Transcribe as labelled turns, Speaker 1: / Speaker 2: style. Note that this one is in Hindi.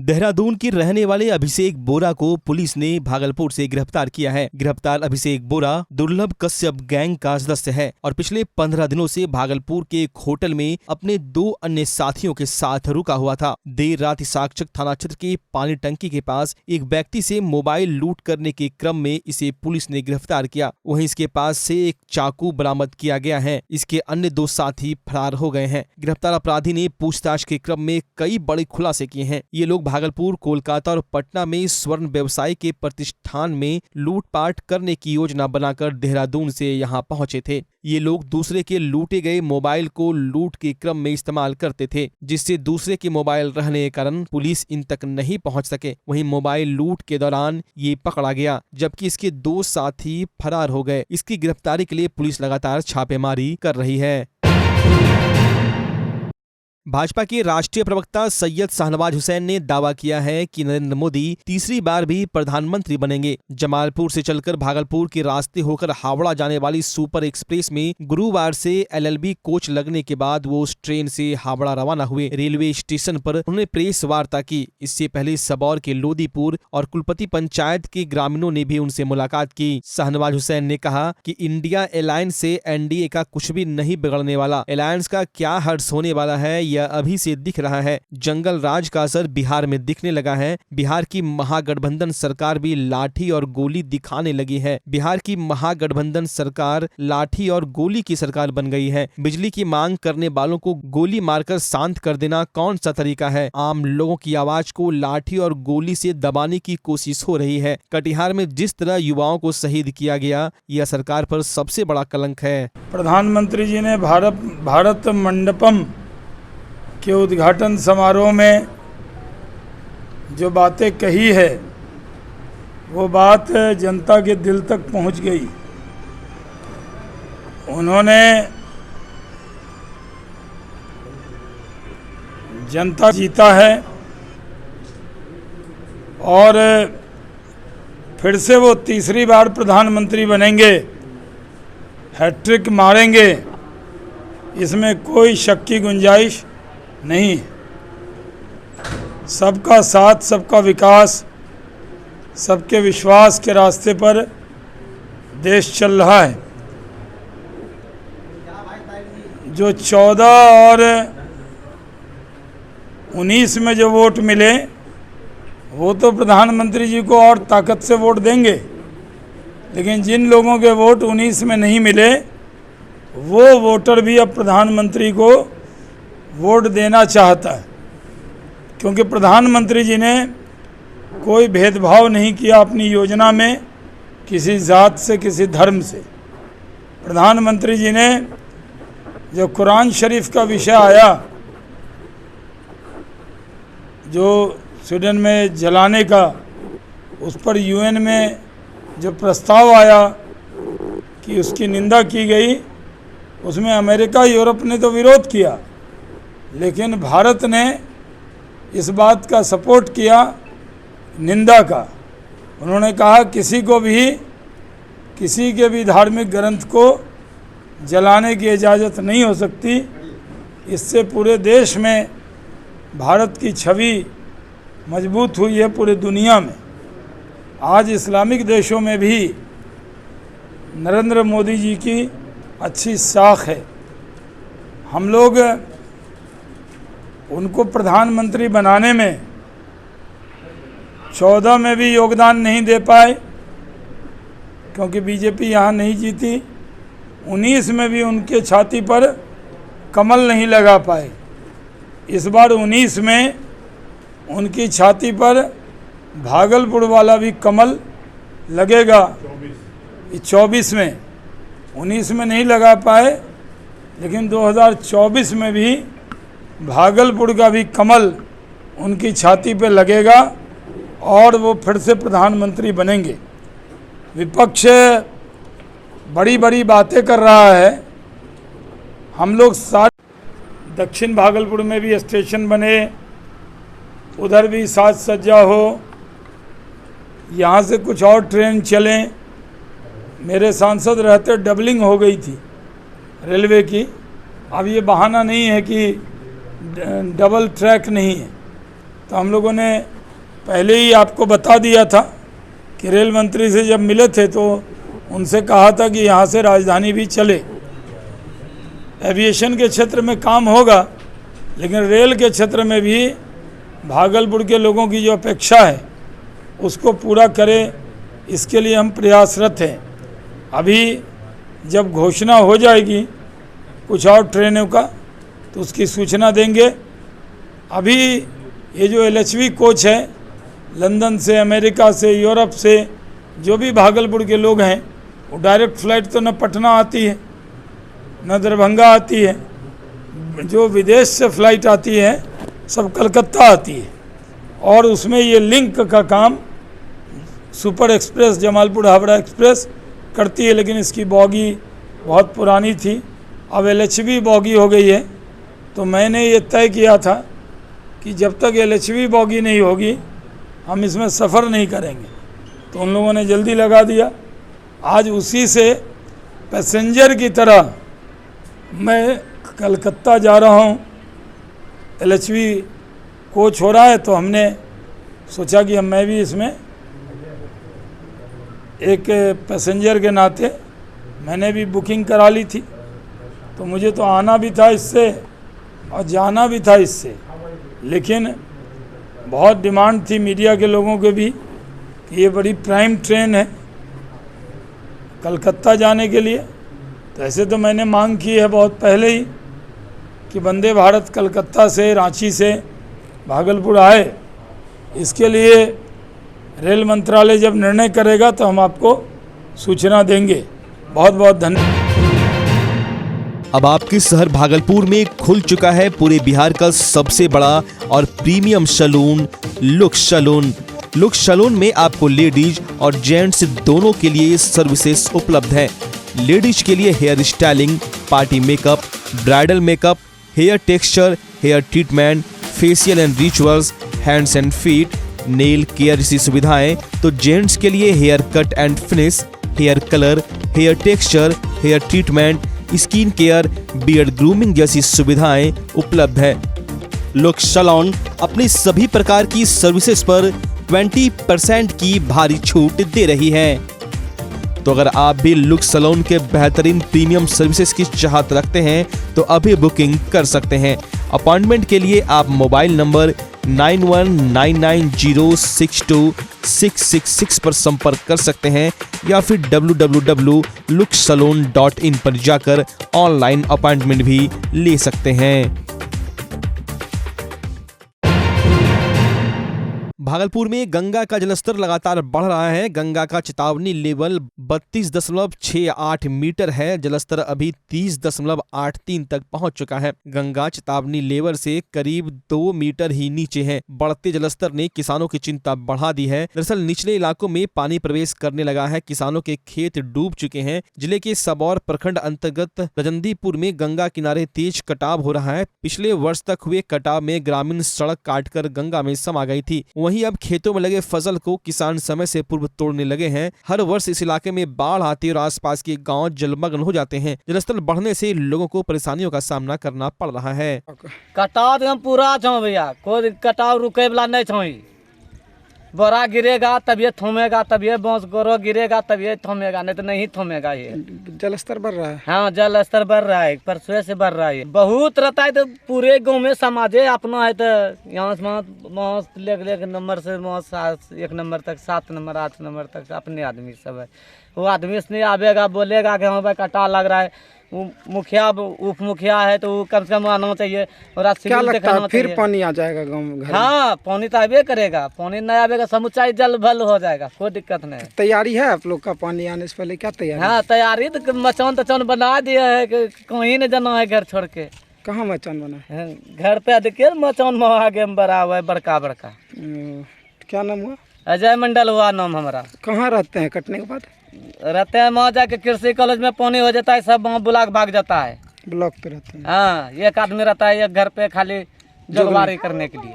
Speaker 1: देहरादून के रहने वाले अभिषेक बोरा को पुलिस ने भागलपुर से गिरफ्तार किया है। गिरफ्तार अभिषेक बोरा दुर्लभ कश्यप गैंग का सदस्य है और पिछले 15 दिनों से भागलपुर के एक होटल में अपने 2 अन्य साथियों के साथ रुका हुआ था। देर रात साक्षक थाना क्षेत्र के पानी टंकी के पास एक व्यक्ति से मोबाइल लूट करने के क्रम में इसे पुलिस ने गिरफ्तार किया। वहीं इसके पास से एक चाकू बरामद किया गया है। इसके अन्य 2 साथी फरार हो गए हैं। गिरफ्तार अपराधी ने पूछताछ के क्रम में कई बड़े खुलासे किए हैं। ये लोग भागलपुर, कोलकाता और पटना में स्वर्ण व्यवसाय के प्रतिष्ठान में लूटपाट करने की योजना बनाकर देहरादून से यहाँ पहुंचे थे। ये लोग दूसरे के लूटे गए मोबाइल को लूट के क्रम में इस्तेमाल करते थे, जिससे दूसरे के मोबाइल रहने के कारण पुलिस इन तक नहीं पहुंच सके। वहीं मोबाइल लूट के दौरान ये पकड़ा गया, जबकि इसके 2 साथी फरार हो गए। इसकी गिरफ्तारी के लिए पुलिस लगातार छापेमारी कर रही है। भाजपा के राष्ट्रीय प्रवक्ता सैयद शाहनवाज हुसैन ने दावा किया है कि नरेंद्र मोदी तीसरी बार भी प्रधानमंत्री बनेंगे। जमालपुर से चलकर भागलपुर के रास्ते होकर हावड़ा जाने वाली सुपर एक्सप्रेस में गुरुवार से LLB कोच लगने के बाद वो उस ट्रेन से हावड़ा रवाना हुए। रेलवे स्टेशन पर उन्होंने प्रेस वार्ता की। इससे पहले सबौर के लोदीपुर और कुलपति पंचायत के ग्रामीणों ने भी उनसे मुलाकात की। शाहनवाज हुसैन ने कहा कि इंडिया अलायंस से NDA का कुछ भी नहीं बिगड़ने वाला। अलायंस का क्या हर्ष होने वाला है यह अभी से दिख रहा है। जंगल राज का असर बिहार में दिखने लगा है। बिहार की महागठबंधन सरकार भी लाठी और गोली दिखाने लगी है। बिहार की महागठबंधन सरकार लाठी और गोली की सरकार बन गई है। बिजली की मांग करने वालों को गोली मारकर शांत कर देना कौन सा तरीका है? आम लोगों की आवाज को लाठी और गोली से दबाने की कोशिश हो रही है। कटिहार में जिस तरह युवाओं को शहीद किया गया, यह सरकार पर सबसे बड़ा कलंक है।
Speaker 2: प्रधानमंत्री जी ने भारत मंडपम के उद्घाटन समारोह में जो बातें कही है, वो बात जनता के दिल तक पहुंच गई। उन्होंने जनता जीता है और फिर से वो तीसरी बार प्रधानमंत्री बनेंगे, हैट्रिक मारेंगे, इसमें कोई शक की गुंजाइश नहीं। सबका साथ, सबका विकास, सबके विश्वास के रास्ते पर देश चल रहा है। जो 14 और 19 में जो वोट मिले, वो तो प्रधानमंत्री जी को और ताकत से वोट देंगे, लेकिन जिन लोगों के वोट 19 में नहीं मिले, वो वोटर भी अब प्रधानमंत्री को वोट देना चाहता है, क्योंकि प्रधानमंत्री जी ने कोई भेदभाव नहीं किया अपनी योजना में किसी जात से, किसी धर्म से। प्रधानमंत्री जी ने जो कुरान शरीफ का विषय आया, जो स्वीडन में जलाने का, उस पर UN में जो प्रस्ताव आया कि उसकी निंदा की गई, उसमें अमेरिका, यूरोप ने तो विरोध किया, लेकिन भारत ने इस बात का सपोर्ट किया, निंदा का। उन्होंने कहा किसी के भी धार्मिक ग्रंथ को जलाने की इजाज़त नहीं हो सकती। इससे पूरे देश में भारत की छवि मजबूत हुई है पूरे दुनिया में। आज इस्लामिक देशों में भी नरेंद्र मोदी जी की अच्छी साख है। हम लोग उनको प्रधानमंत्री बनाने में 14 में भी योगदान नहीं दे पाए, क्योंकि बीजेपी यहाँ नहीं जीती। 19 में भी उनके छाती पर कमल नहीं लगा पाए। इस बार 19 में उनकी छाती पर भागलपुर वाला भी कमल लगेगा। 24 में, 19 में नहीं लगा पाए, लेकिन 2024 में भी भागलपुर का भी कमल उनकी छाती पे लगेगा और वो फिर से प्रधानमंत्री बनेंगे। विपक्ष बड़ी बड़ी बातें कर रहा है। हम लोग सारे दक्षिण भागलपुर में भी स्टेशन बने, उधर भी साज सज्जा हो, यहाँ से कुछ और ट्रेन चलें। मेरे सांसद रहते डबलिंग हो गई थी रेलवे की। अब ये बहाना नहीं है कि डबल ट्रैक नहीं है, तो हम लोगों ने पहले ही आपको बता दिया था कि रेल मंत्री से जब मिले थे तो उनसे कहा था कि यहाँ से राजधानी भी चले। एविएशन के क्षेत्र में काम होगा, लेकिन रेल के क्षेत्र में भी भागलपुर के लोगों की जो अपेक्षा है उसको पूरा करें, इसके लिए हम प्रयासरत हैं। अभी जब घोषणा हो जाएगी कुछ और ट्रेनों का तो उसकी सूचना देंगे। अभी ये जो LHV कोच है, लंदन से, अमेरिका से, यूरोप से जो भी भागलपुर के लोग हैं, वो डायरेक्ट फ़्लाइट तो न पटना आती है न दरभंगा आती है, जो विदेश से फ़्लाइट आती है सब कलकत्ता आती है। और उसमें ये लिंक का काम super express, Jamalpur Howrah express करती है, लेकिन इसकी बॉगी बहुत पुरानी थी, अब LHV बॉगी हो गई है। तो मैंने ये तय किया था कि जब तक LHV बॉगी नहीं होगी हम इसमें सफ़र नहीं करेंगे, तो उन लोगों ने जल्दी लगा दिया। आज उसी से पैसेंजर की तरह मैं कलकत्ता जा रहा हूँ, LHV कोच हो रहा है, तो हमने सोचा कि मैं भी इसमें एक पैसेंजर के नाते मैंने भी बुकिंग करा ली थी। तो मुझे तो आना भी था इससे और जाना भी था इससे, लेकिन बहुत डिमांड थी मीडिया के लोगों के भी कि ये बड़ी प्राइम ट्रेन है कलकत्ता जाने के लिए। तो ऐसे तो मैंने मांग की है बहुत पहले ही कि वंदे भारत कलकत्ता से, रांची से भागलपुर आए। इसके लिए रेल मंत्रालय जब निर्णय करेगा तो हम आपको सूचना देंगे। बहुत बहुत धन्यवाद।
Speaker 1: अब आपके शहर भागलपुर में खुल चुका है पूरे बिहार का सबसे बड़ा और premium salon Looks salon. Looks salon में आपको लेडीज और जेंट्स दोनों के लिए सर्विसेज उपलब्ध है। लेडीज के लिए hair styling, party makeup, bridal makeup, hair texture, hair treatment, facial and rituals, hands and feet, nail care जैसी सुविधाएं। तो जेंट्स के लिए hair cut and finish, hair colour, hair texture, hair treatment, skin care, beard grooming जैसी सुविधाएं उपलब्ध है। लुक्स सैलून अपनी सभी प्रकार की सर्विसेज पर 20% की भारी छूट दे रही है। तो अगर आप भी लुक्स सैलून के बेहतरीन प्रीमियम सर्विसेज की चाहत रखते हैं तो अभी बुकिंग कर सकते हैं। अपॉइंटमेंट के लिए आप मोबाइल नंबर 9199062666 पर संपर्क कर सकते हैं या फिर www.luxsalon.in पर जाकर ऑनलाइन अपॉइंटमेंट भी ले सकते हैं। भागलपुर में गंगा का जलस्तर लगातार बढ़ रहा है। गंगा का चेतावनी लेवल 32.68 मीटर है। जलस्तर अभी 30.83 तक पहुंच चुका है। गंगा चेतावनी लेवल से करीब 2 मीटर ही नीचे है। बढ़ते जलस्तर ने किसानों की चिंता बढ़ा दी है। दरअसल निचले इलाकों में पानी प्रवेश करने लगा है। किसानों के खेत डूब चुके हैं। जिले के सबौर प्रखंड अंतर्गत रजंदीपुर में गंगा किनारे तेज कटाव हो रहा है। पिछले वर्ष तक हुए कटाव में ग्रामीण सड़क काटकर गंगा में समा गई थी। वहीं अब खेतों में लगे फसल को किसान समय से पूर्व तोड़ने लगे हैं। हर वर्ष इस इलाके में बाढ़ आती है और आसपास के गांव जलमग्न हो जाते हैं। जलस्तर बढ़ने से लोगों को परेशानियों का सामना करना पड़ रहा है।
Speaker 3: कटाव हम पूरा छो भैया, कोई कटाव रुके वाला नहीं छो। बोरा गिरेगा तभी थमेगा, तभी बांस गोरो गिरेगा तभी थमेगा, नहीं तो नहीं थमेगा। ये
Speaker 4: जलस्तर बढ़ रहा है।
Speaker 3: हाँ, जल स्तर बढ़ रहा है, परसों से बढ़ रहा है। बहुत रहता है तो पूरे गांव में समाजे अपना है। तो यहाँ से मांस ले नंबर से मांस 1 नंबर तक, 7 नंबर 8 नंबर तक अपने आदमी सब है। वो आदमी से नहीं आवेगा, बोलेगा कि हाँ भाई कटा लग रहा है। वो मुखिया उप मुखिया है तो कम से कम आना चाहिए। और
Speaker 4: क्या लगता है फिर पानी आ जाएगा गाँव में?
Speaker 3: हाँ, पानी तो आवे करेगा। पानी नहीं आवेगा समुचाई जल भल हो जाएगा, कोई दिक्कत नहीं।
Speaker 4: तैयारी है आप लोग का पानी आने से पहले? क्या तैयारी?
Speaker 3: हाँ, तैयारी तो मचान बना दिया है कि कहीं नहीं जाना है घर छोड़ के।
Speaker 4: कहाँ मचान बना है?
Speaker 3: घर पे देखिए मचान में आगे में बड़ा हुआ है, बड़का बड़का।
Speaker 4: क्या नाम हुआ?
Speaker 3: अजय मंडल हुआ नाम हमारा।
Speaker 4: कहाँ रहते हैं कटने के बाद?
Speaker 3: रहते हैं वहाँ जाके कृषि कॉलेज में पानी हो जाता है, सब वहाँ बुलाक भाग जाता है।
Speaker 4: ब्लॉक पे रहते हैं।
Speaker 3: हाँ, एक आदमी रहता है एक घर पे खाली जोगवारी करने के लिए।